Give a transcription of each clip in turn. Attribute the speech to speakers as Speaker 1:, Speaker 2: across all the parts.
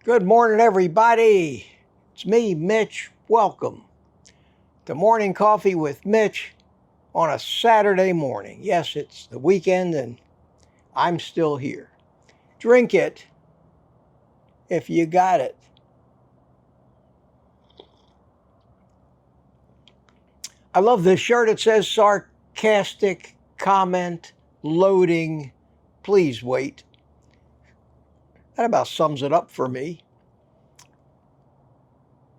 Speaker 1: Good morning, everybody. It's me, Mitch. Welcome to Morning Coffee with Mitch on a Saturday morning. Yes, it's the weekend and I'm still here. Drink it if you got it. I love this shirt. It says sarcastic comment loading. Please wait. That about sums it up for me.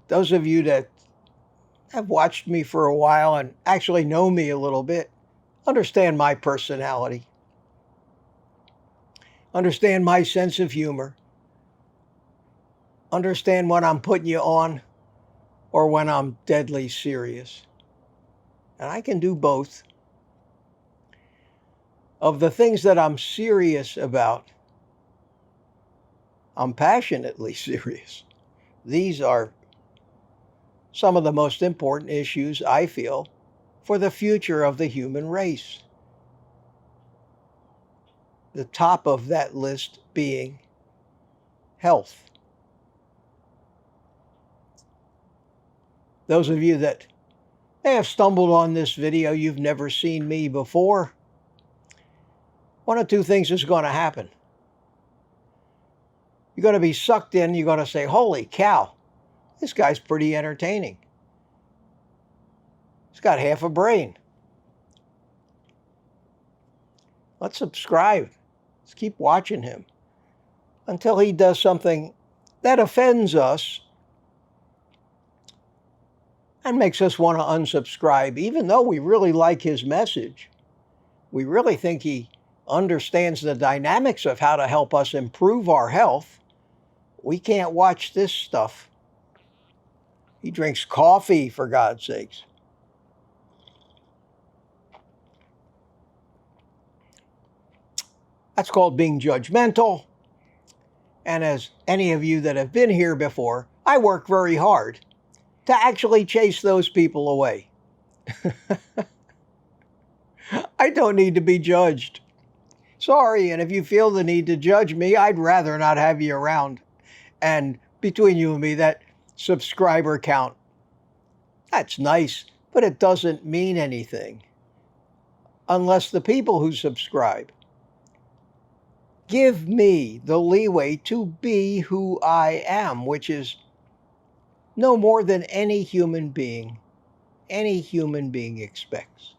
Speaker 1: Those of you that have watched me for a while and actually know me a little bit understand my personality, understand my sense of humor, understand when I'm putting you on or when I'm deadly serious. And I can do both. Of the things that I'm serious about, I'm passionately serious. These are some of the most important issues, I feel, for the future of the human race. The top of that list being health. Those of you that may have stumbled on this video, you've never seen me before, one of two things is going to happen. You're going to be sucked in, you're going to say, holy cow, this guy's pretty entertaining. He's got half a brain. Let's subscribe. Let's keep watching him until he does something that offends us and makes us want to unsubscribe, even though we really like his message. We really think he understands the dynamics of how to help us improve our health. We can't watch this stuff. He drinks coffee, for God's sakes. That's called being judgmental. And as any of you that have been here before, I work very hard to actually chase those people away. I don't need to be judged. Sorry, and if you feel the need to judge me, I'd rather not have you around. And between you and me, that subscriber count, that's nice, but it doesn't mean anything unless the people who subscribe give me the leeway to be who I am, which is no more than any human being expects.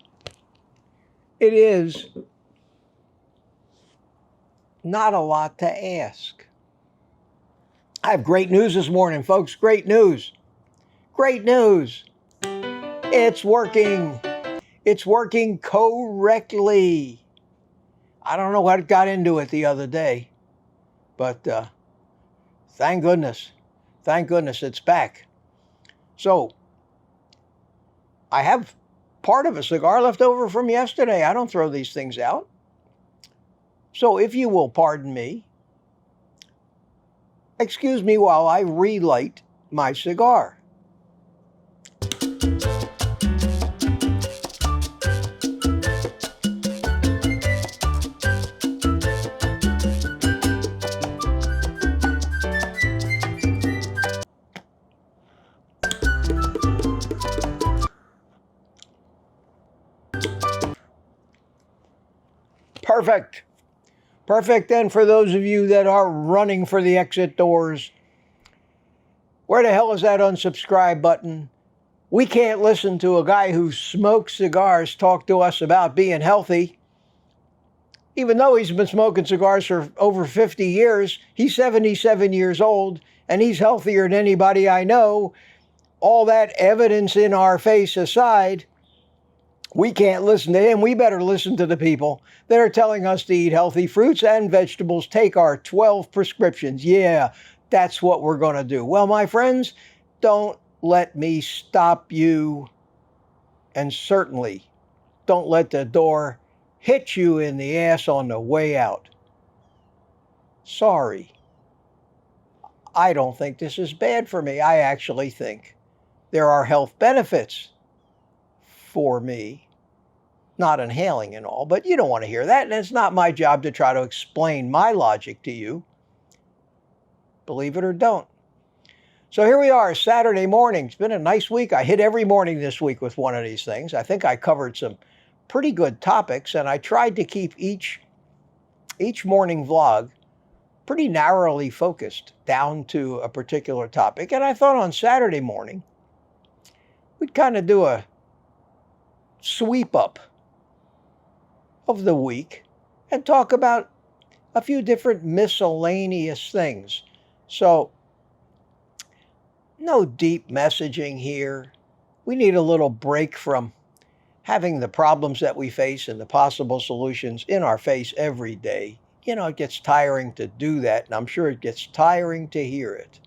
Speaker 1: It is not a lot to ask. I have great news this morning, folks. Great news. Great news. It's working. It's working correctly. I don't know what got into it the other day, but thank goodness. Thank goodness it's back. So, I have part of a cigar left over from yesterday. I don't throw these things out. So if you will pardon me, excuse me while I relight my cigar. Perfect. Perfect. And for those of you that are running for the exit doors, where the hell is that unsubscribe button? We can't listen to a guy who smokes cigars talk to us about being healthy. Even though he's been smoking cigars for over 50 years, he's 77 years old, and he's healthier than anybody I know. All that evidence in our face aside, we can't listen to him. We better listen to the people that are telling us to eat healthy fruits and vegetables, take our 12 prescriptions. Yeah, that's what we're going to do. Well, my friends, don't let me stop you. And certainly don't let the door hit you in the ass on the way out. Sorry. I don't think this is bad for me. I actually think there are health benefits for me. Not inhaling and all, but you don't want to hear that, and it's not my job to try to explain my logic to you. believe it or don't. So here we are, Saturday morning. It's been a nice week. I hit every morning this week with one of these things. I think I covered some pretty good topics, and I tried to keep each morning vlog pretty narrowly focused down to a particular topic. And I thought on Saturday morning, we'd kind of do a sweep up of the week and talk about a few different miscellaneous things. So, no deep messaging here. We need a little break from having the problems that we face and the possible solutions in our face every day. You know, it gets tiring to do that, and I'm sure it gets tiring to hear it.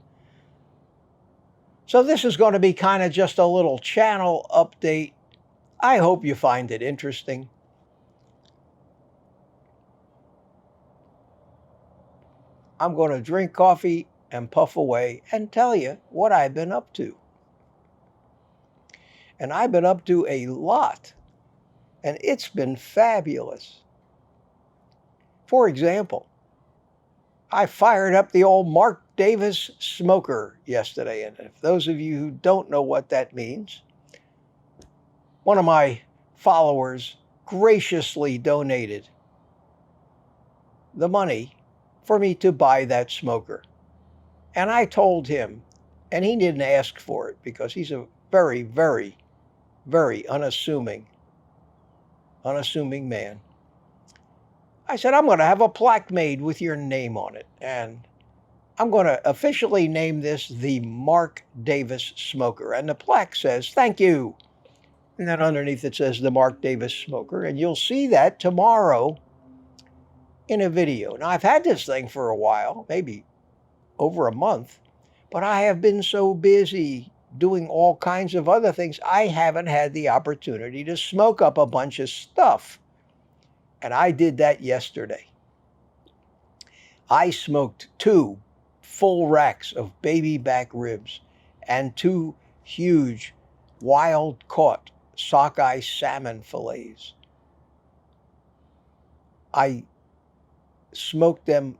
Speaker 1: So this is going to be kind of just a little channel update. I hope you find it interesting. I'm going to drink coffee and puff away and tell you what I've been up to. And I've been up to a lot, and it's been fabulous. For example, I fired up the old Mark Davis smoker yesterday, and if those of you who don't know what that means, one of my followers graciously donated the money for me to buy that smoker. And I told him, and he didn't ask for it because he's a very, very, very unassuming man. I said, I'm going to have a plaque made with your name on it. And I'm going to officially name this the Mark Davis Smoker. And the plaque says, thank you. And then underneath it says the Mark Davis Smoker. And you'll see that tomorrow in a video. Now, I've had this thing for a while, maybe over a month, but I have been so busy doing all kinds of other things, I haven't had the opportunity to smoke up a bunch of stuff. And I did that yesterday. I smoked 2 full racks of baby back ribs and 2 huge wild-caught sockeye salmon fillets. I smoked them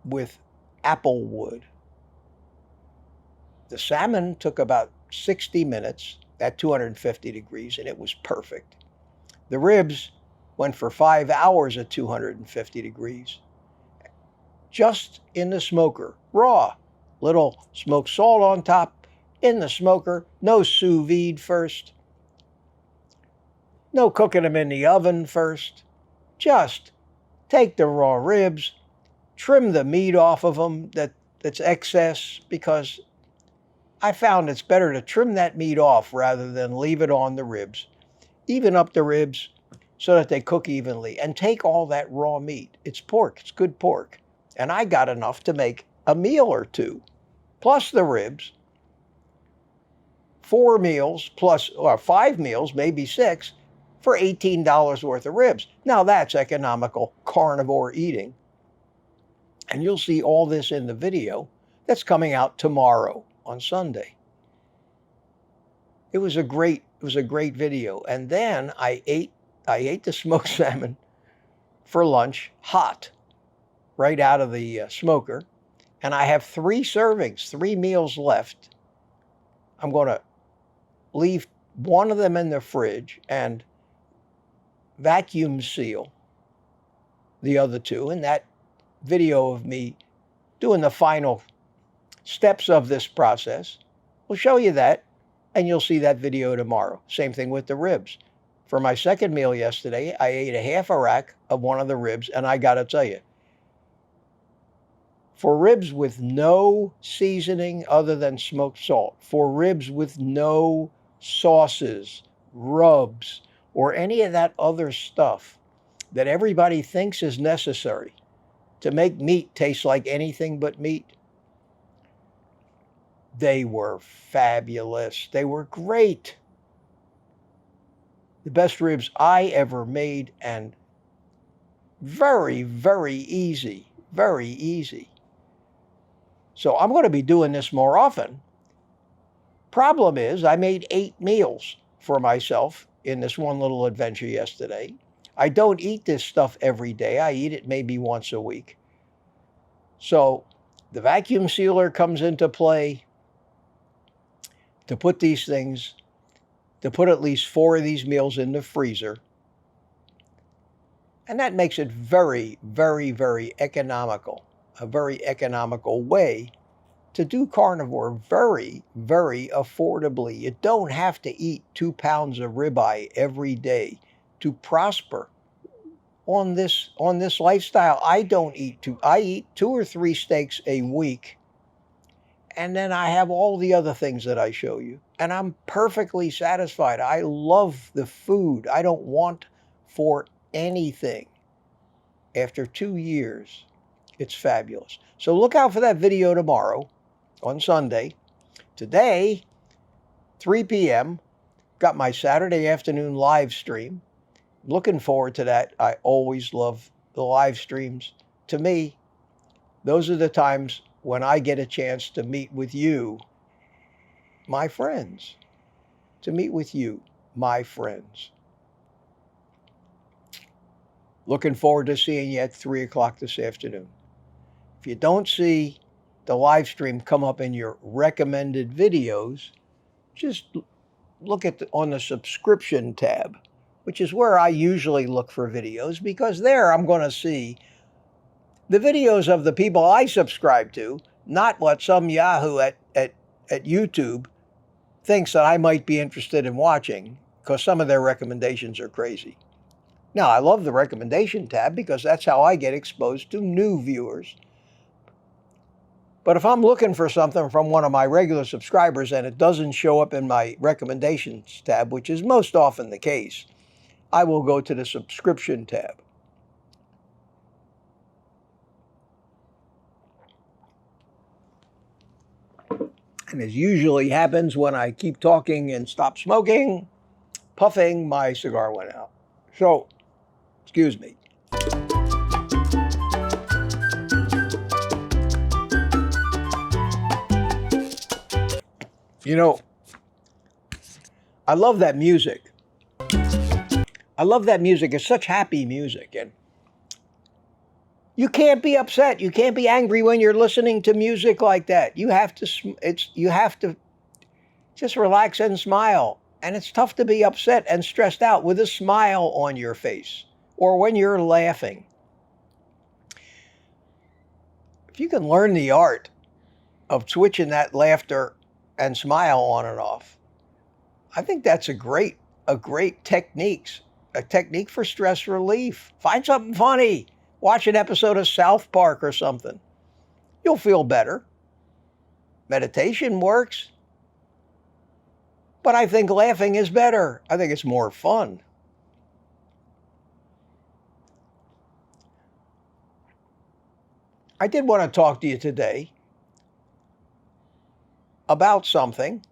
Speaker 1: with apple wood. The salmon took about 60 minutes at 250 degrees, and it was perfect. The ribs went for 5 hours at 250 degrees. Just in the smoker, raw. Little smoked salt on top, in the smoker, no sous vide first. No cooking them in the oven first. Just take the raw ribs, trim the meat off of them that's excess, because I found it's better to trim that meat off rather than leave it on the ribs. Even up the ribs so that they cook evenly, and take all that raw meat. It's pork, it's good pork. And I got enough to make a meal or 2, plus the ribs. 4 meals plus, or 5 meals, maybe 6, for $18 worth of ribs. Now that's economical carnivore eating. And you'll see all this in the video that's coming out tomorrow on Sunday. It was a great video. And then I ate the smoked salmon for lunch, hot, right out of the smoker. And I have 3 servings, 3 meals left. I'm going to leave one of them in the fridge and vacuum seal the other 2. And that video of me doing the final steps of this process will show you that, and you'll see that video tomorrow. Same thing with the ribs. For my second meal yesterday, I ate a half a rack of one of the ribs, and I got to tell you, for ribs with no seasoning other than smoked salt, for ribs with no sauces, rubs, or any of that other stuff that everybody thinks is necessary to make meat taste like anything but meat, they were fabulous. They were great. The best ribs I ever made, and very, very easy, very easy. So I'm going to be doing this more often. Problem is, I made 8 meals for myself in this one little adventure yesterday. I don't eat this stuff every day. I eat it maybe once a week. So The vacuum sealer comes into play to put these things, to put at least 4 of these meals in the freezer. And that makes it very, very, very economical, a very economical way to do carnivore very, very affordably. You don't have to eat 2 pounds of ribeye every day to prosper on this lifestyle. I eat 2 or 3 steaks a week, and then I have all the other things that I show you, and I'm perfectly satisfied. I love the food. I don't want for anything. After 2 years, it's fabulous. So look out for that video tomorrow on Sunday. Today, 3 p.m., got my Saturday afternoon live stream. Looking forward to that. I always love the live streams. To me, those are the times when I get a chance to meet with you, my friends. To meet with you, my friends. Looking forward to seeing you at 3 o'clock this afternoon. If you don't see the live stream come up in your recommended videos, just look at on the subscription tab, which is where I usually look for videos, because there I'm going to see the videos of the people I subscribe to, not what some Yahoo at YouTube thinks that I might be interested in watching, because some of their recommendations are crazy. Now, I love the recommendation tab because that's how I get exposed to new viewers. But if I'm looking for something from one of my regular subscribers and it doesn't show up in my recommendations tab, which is most often the case, I will go to the subscription tab. And as usually happens when I keep talking and stop smoking, puffing, my cigar went out. So, excuse me. You know, I love that music. I love that music. It's such happy music. And you can't be upset. You can't be angry when you're listening to music like that. You have to just relax and smile. And it's tough to be upset and stressed out with a smile on your face or when you're laughing. If you can learn the art of switching that laughter and smile on and off, I think that's a great technique, a technique for stress relief. Find something funny. Watch an episode of South Park or something. You'll feel better. Meditation works. But I think laughing is better. I think it's more fun. I did want to talk to you today about something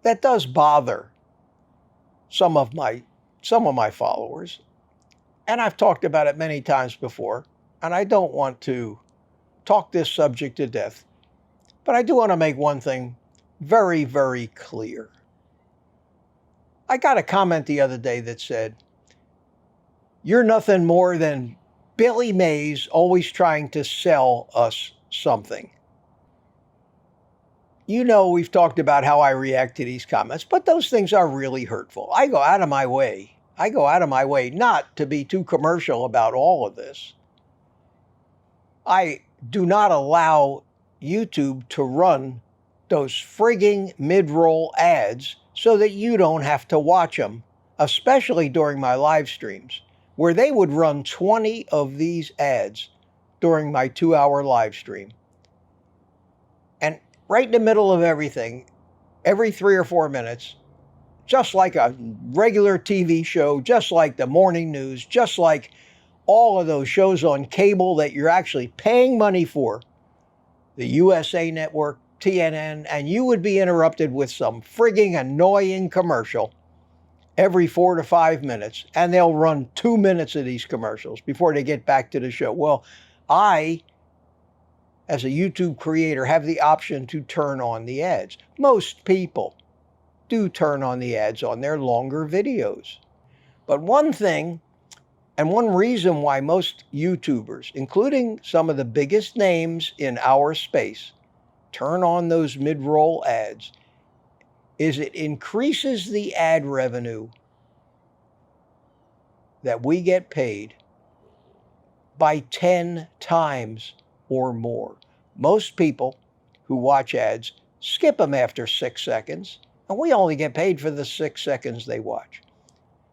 Speaker 1: that does bother some of my followers. And I've talked about it many times before, and I don't want to talk this subject to death. But I do want to make one thing very, very clear. I got a comment the other day that said, "You're nothing more than Billy Mays always trying to sell us something." You know, we've talked about how I react to these comments, but those things are really hurtful. I go out of my way not to be too commercial about all of this. I do not allow YouTube to run those frigging mid-roll ads so that you don't have to watch them, especially during my live streams, where they would run 20 of these ads during my 2-hour live stream. And right in the middle of everything, every 3 or 4 minutes, just like a regular TV show, just like the morning news, just like all of those shows on cable that you're actually paying money for, the USA Network, TNN, and you would be interrupted with some frigging annoying commercial every 4 to 5 minutes, and they'll run 2 minutes of these commercials before they get back to the show. Well, I, as a YouTube creator, have the option to turn on the ads. Most people do turn on the ads on their longer videos. But one thing And one reason why most YouTubers, including some of the biggest names in our space, turn on those mid-roll ads is it increases the ad revenue that we get paid by 10 times or more. Most people who watch ads skip them after 6 seconds, and we only get paid for the 6 seconds they watch.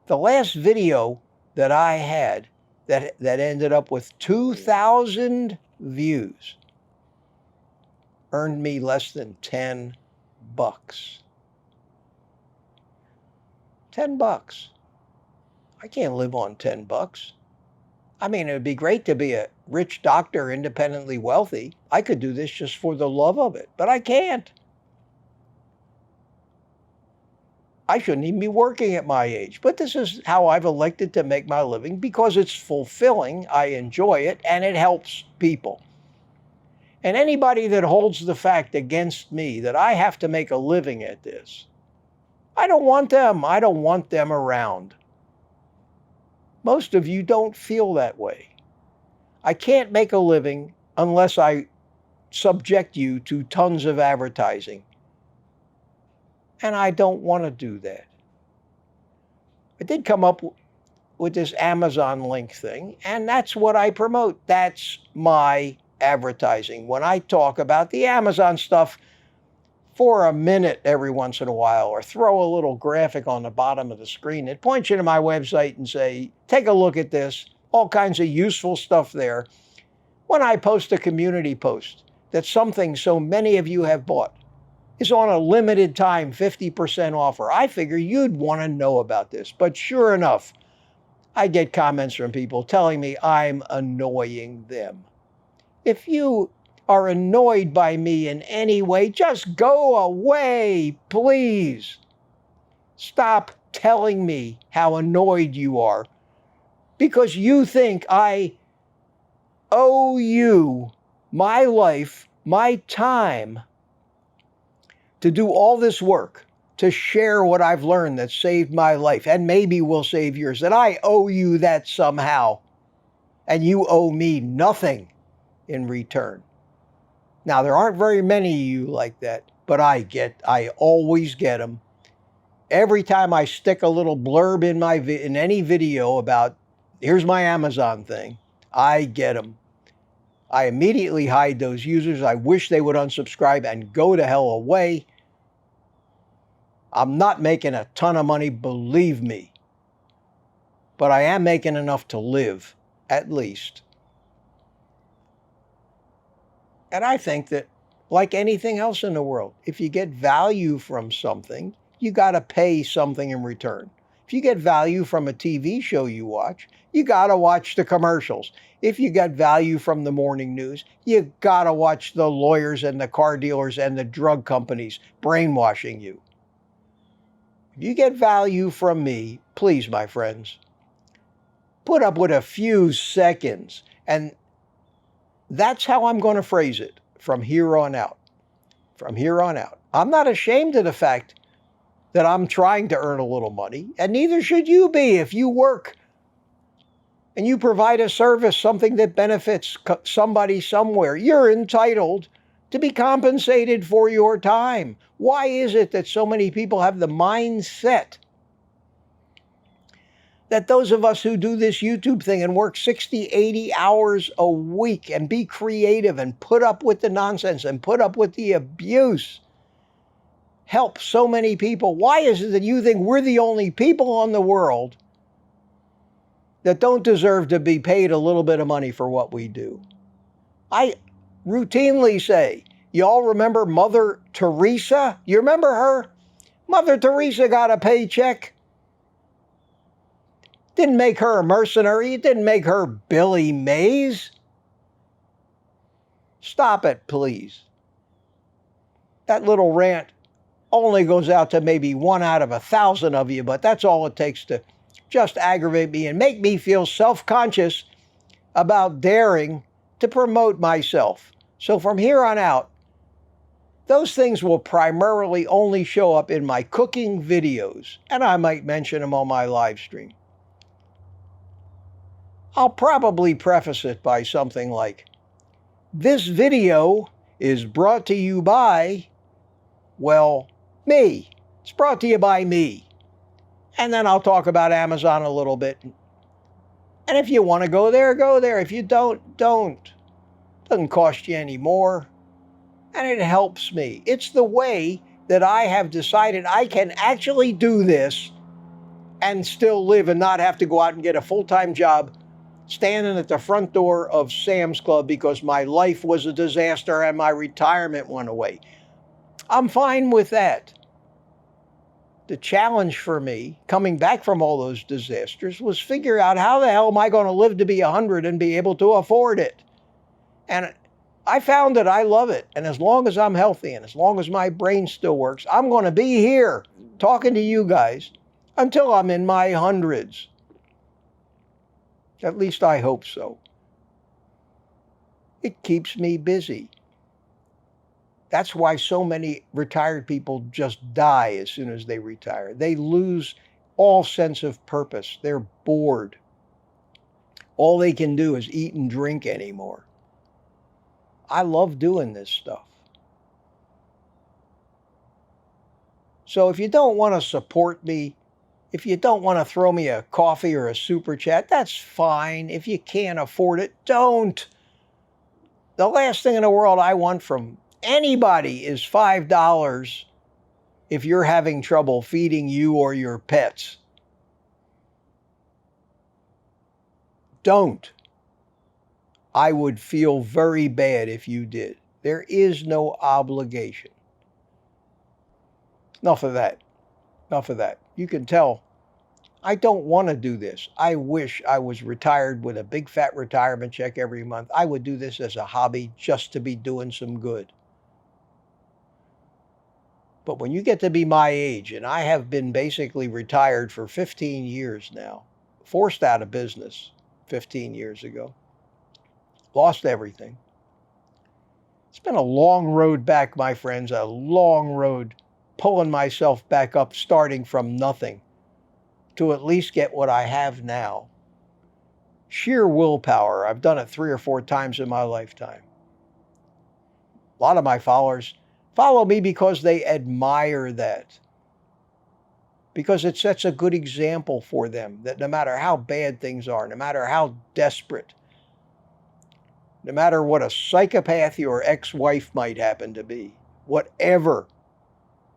Speaker 1: The last video that I had that ended up with 2,000 views earned me less than $10. $10. I can't live on $10. I mean, it would be great to be a rich doctor, independently wealthy. I could do this just for the love of it, but I can't. I shouldn't even be working at my age, but this is how I've elected to make my living because it's fulfilling, I enjoy it, and it helps people. And anybody that holds the fact against me that I have to make a living at this, I don't want them. I don't want them around. Most of you don't feel that way. I can't make a living unless I subject you to tons of advertising. And I don't want to do that. I did come up with this Amazon link thing, and that's what I promote. That's my advertising. When I talk about the Amazon stuff for a minute every once in a while, or throw a little graphic on the bottom of the screen that points you to my website and say, take a look at this, all kinds of useful stuff there. When I post a community post that something so many of you have bought is on a limited time 50% offer, I figure you'd want to know about this. But sure enough, I get comments from people telling me I'm annoying them. If you are annoyed by me in any way, just go away, please. Stop telling me how annoyed you are because you think I owe you my life, my time, to do all this work, to share what I've learned that saved my life and maybe will save yours, that I owe you that somehow, and you owe me nothing in return. Now, there aren't very many of you like that, but I always get them. Every time I stick a little blurb in any video about, here's my Amazon thing, I get them. I immediately hide those users. I wish they would unsubscribe and go to hell away. I'm not making a ton of money, believe me, but I am making enough to live, at least. And I think that, like anything else in the world, if you get value from something, you got to pay something in return. If you get value from a TV show you watch, you got to watch the commercials. If you got value from the morning news, you got to watch the lawyers and the car dealers and the drug companies brainwashing you. If you get value from me, please, my friends, put up with a few seconds. And that's how I'm going to phrase it from here on out. From here on out. I'm not ashamed of the fact that I'm trying to earn a little money, and neither should you be if you work and you provide a service, something that benefits somebody somewhere. You're entitled to be compensated for your time. Why is it that so many people have the mindset that those of us who do this YouTube thing and work 60, 80 hours a week and be creative and put up with the nonsense and put up with the abuse help so many people? Why is it that you think we're the only people on the world that don't deserve to be paid a little bit of money for what we do? I routinely say, y'all remember Mother Teresa? You remember her? Mother Teresa got a paycheck. Didn't make her a mercenary. It didn't make her Billy Mays. Stop it, please. That little rant only goes out to maybe 1 out of 1,000 of you, but that's all it takes to just aggravate me and make me feel self-conscious about daring to promote myself. So from here on out, those things will primarily only show up in my cooking videos, and I might mention them on my live stream. I'll probably preface it by something like, this video is brought to you by, well, me. It's brought to you by me. And then I'll talk about Amazon a little bit. And if you want to go there, go there. If you don't, don't. It doesn't cost you any more. And it helps me. It's the way that I have decided I can actually do this and still live and not have to go out and get a full-time job standing at the front door of Sam's Club because my life was a disaster and my retirement went away. I'm fine with that. The challenge for me, coming back from all those disasters, was figure out how the hell am I going to live to be 100 and be able to afford it? And I found that I love it. And as long as I'm healthy and as long as my brain still works, I'm going to be here talking to you guys until I'm in my hundreds. At least I hope so. It keeps me busy. That's why so many retired people just die as soon as they retire. They lose all sense of purpose. They're bored. All they can do is eat and drink anymore. I love doing this stuff. So if you don't want to support me, if you don't want to throw me a coffee or a super chat, that's fine. If you can't afford it, don't. The last thing in the world I want from anybody is $5 if you're having trouble feeding you or your pets. Don't. I would feel very bad if you did. There is no obligation. Enough of that. Enough of that. You can tell I don't want to do this. I wish I was retired with a big fat retirement check every month. I would do this as a hobby just to be doing some good. But when you get to be my age, and I have been basically retired for 15 years now, forced out of business 15 years ago, lost everything. It's been a long road back, my friends, a long road pulling myself back up, starting from nothing to at least get what I have now. Sheer willpower. I've done it 3 or 4 times in my lifetime. A lot of my followers follow me because they admire that. Because it sets a good example for them that no matter how bad things are, no matter how desperate, no matter what a psychopath your ex-wife might happen to be, whatever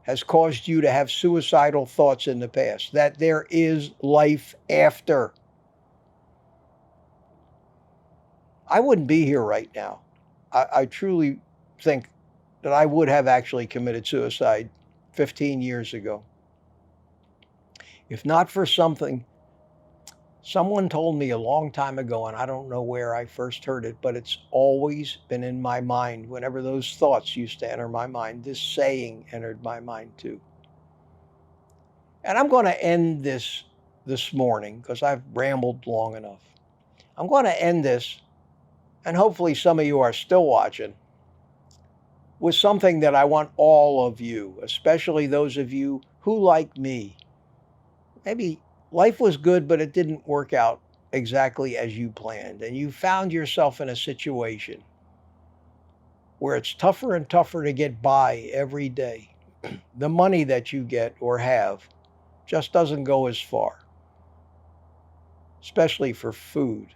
Speaker 1: has caused you to have suicidal thoughts in the past, that there is life after. I wouldn't be here right now. I truly think that I would have actually committed suicide 15 years ago. If not for something someone told me a long time ago, and I don't know where I first heard it, but it's always been in my mind. Whenever those thoughts used to enter my mind, this saying entered my mind too. And I'm going to end this morning because I've rambled long enough. I'm going to end this, and hopefully some of you are still watching, with something that I want all of you, especially those of you who, like me, maybe life was good, but it didn't work out exactly as you planned. And you found yourself in a situation where it's tougher and tougher to get by every day. The money that you get or have just doesn't go as far, especially for food,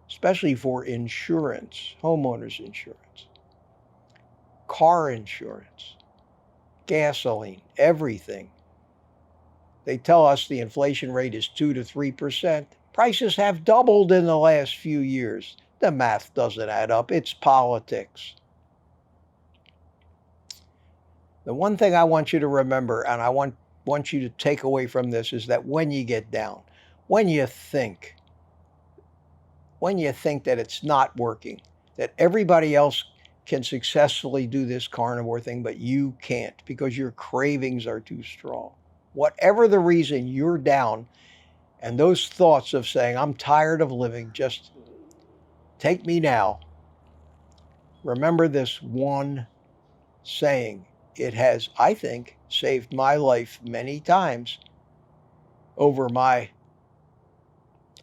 Speaker 1: especially for insurance, homeowners insurance, car insurance, gasoline, everything. They tell us the inflation rate is 2 to 3%. Prices have doubled in the last few years. The math doesn't add up. It's politics. The one thing I want you to remember, and I want you to take away from this, is that when you get down, when you think that it's not working, that everybody else can successfully do this carnivore thing, but you can't because your cravings are too strong. Whatever the reason you're down, and those thoughts of saying, I'm tired of living, just take me now. Remember this one saying. It has, I think, saved my life many times over my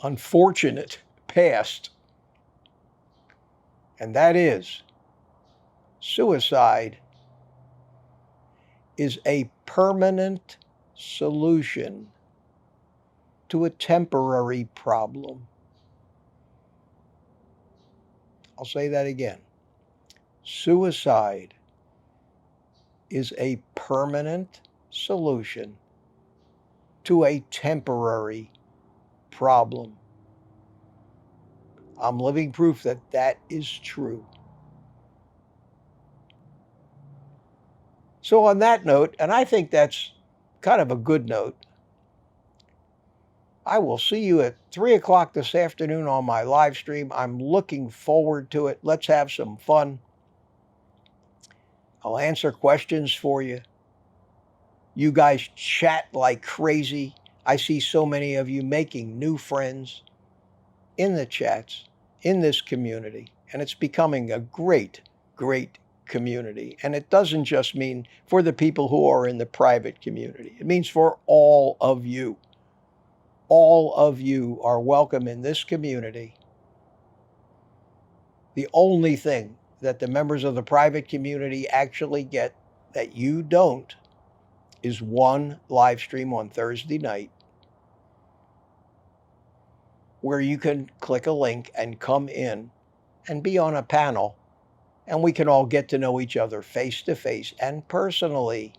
Speaker 1: unfortunate past. And that is, suicide is a permanent solution to a temporary problem. I'll say that again. Suicide is a permanent solution to a temporary problem. I'm living proof that that is true. So on that note, and I think that's kind of a good note, I will see you at 3 o'clock this afternoon on my live stream. I'm looking forward to it. Let's have some fun. I'll answer questions for you. You guys chat like crazy. I see so many of you making new friends in the chats, in this community, and it's becoming a great, great community. And it doesn't just mean for the people who are in the private community. It means for all of you. All of you are welcome in this community. The only thing that the members of the private community actually get that you don't is one live stream on Thursday night where you can click a link and come in and be on a panel, and we can all get to know each other face to face and personally,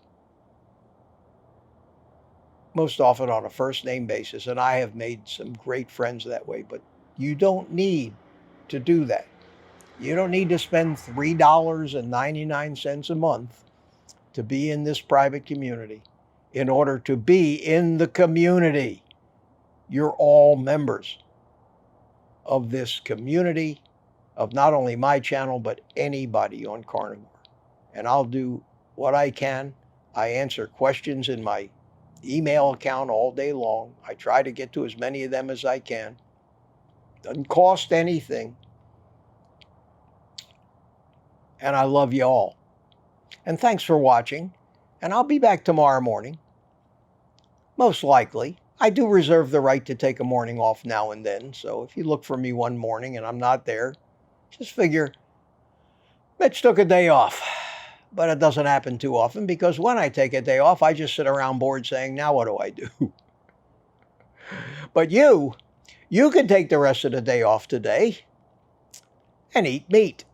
Speaker 1: most often on a first name basis. And I have made some great friends that way, but you don't need to do that. You don't need to spend $3.99 a month to be in this private community in order to be in the community. You're all members of this community, of not only my channel, but anybody on Carnivore. And I'll do what I can. I answer questions in my email account all day long. I try to get to as many of them as I can. Doesn't cost anything. And I love you all. And thanks for watching. And I'll be back tomorrow morning. Most likely. I do reserve the right to take a morning off now and then. So if you look for me one morning and I'm not there, just figure Mitch took a day off. But it doesn't happen too often, because when I take a day off, I just sit around bored saying, now what do I do? But you can take the rest of the day off today and eat meat.